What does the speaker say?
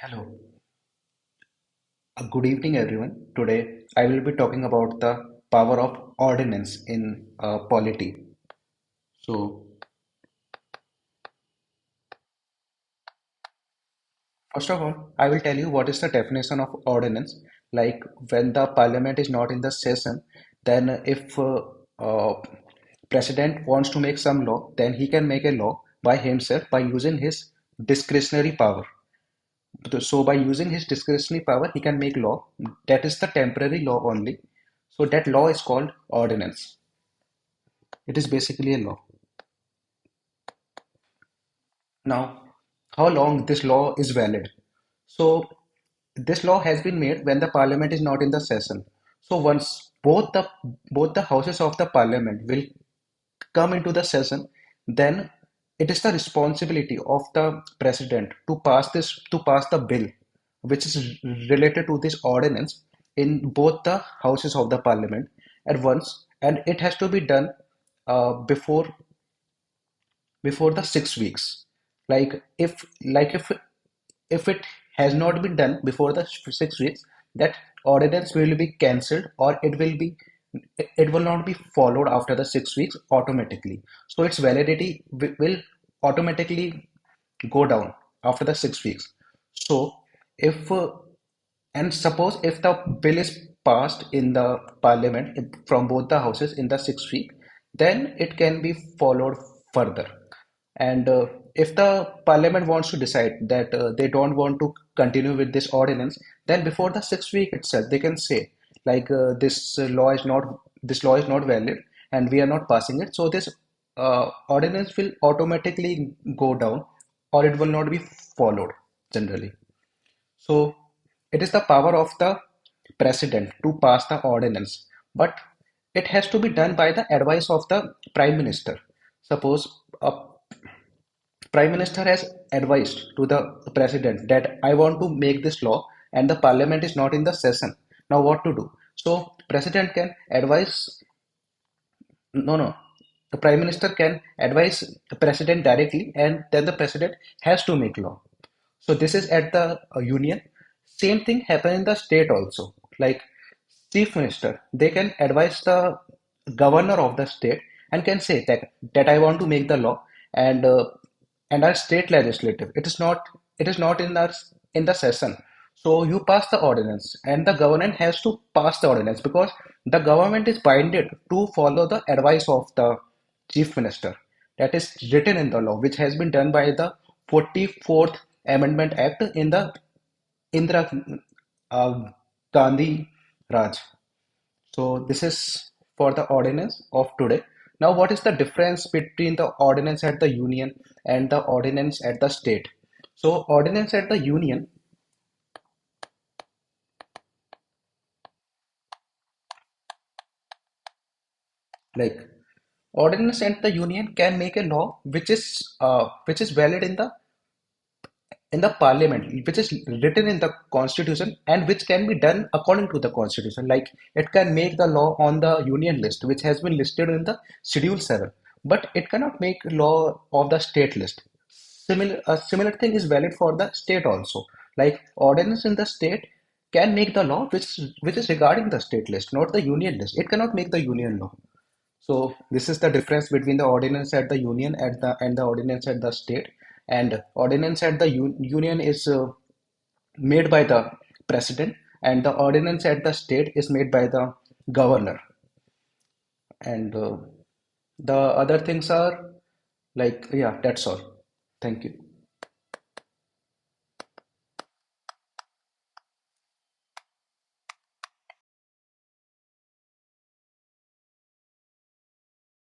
Hello, good evening, everyone. Today, I will be talking about the power of ordinance in polity. So, first of all, I will tell you what is the definition of ordinance. Like when the parliament is not in the session, then if president wants to make some law, then he can make a law by himself by using his discretionary power. So by using his discretionary power, he can make law. That is the temporary law only. So that law is called ordinance. It is basically a law. Now, how long this law is valid? So this law has been made when the parliament is not in the session. So once both the houses of the parliament will come into the session, then it is the responsibility of the president to pass the bill which is related to this ordinance in both the houses of the parliament at once, and it has to be done before the 6 weeks. Like if it has not been done before the 6 weeks, that ordinance will be cancelled, or it will not be followed after the 6 weeks automatically. So its validity will automatically go down after the 6 weeks. So if and suppose if the bill is passed in the parliament from both the houses in the 6 week, then it can be followed further. And if the parliament wants to decide that they don't want to continue with this ordinance, then before the 6 week itself, they can say like this law is not valid, and we are not passing it. So this ordinance will automatically go down, or it will not be followed generally. So it is the power of the president to pass the ordinance, but it has to be done by the advice of the prime minister. Suppose a prime minister has advised to the president that I want to make this law and the parliament is not in the session. Now what to do? So president can advise no, no. The prime minister can advise the president directly, and then the president has to make law. So this is at the union. Same thing happen in the state also. Like chief minister, they can advise the governor of the state and can say that I want to make the law, and our state legislative. It is not in the session. So you pass the ordinance, and the government has to pass the ordinance because the government is binded to follow the advice of the chief minister. That is written in the law, which has been done by the 44th Amendment Act in the Indira uh, Gandhi Raj. So this is for the ordinance of today. Now, what is the difference between the ordinance at the union and the ordinance at the state? So, ordinance at the union, like ordinance at the union can make a law which is valid in the parliament, which is written in the constitution, and which can be done according to the constitution. Like it can make the law on the union list which has been listed in the schedule 7, but it cannot make law of the state list. A similar thing is valid for the state also. Like ordinance in the state can make the law which is regarding the state list, not the union list. It cannot make the union law. So this is the difference between the ordinance at the union at the and the ordinance at the state. And ordinance at the union is made by the president, and the ordinance at the state is made by the governor. And the other things are like, yeah, that's all. Thank you.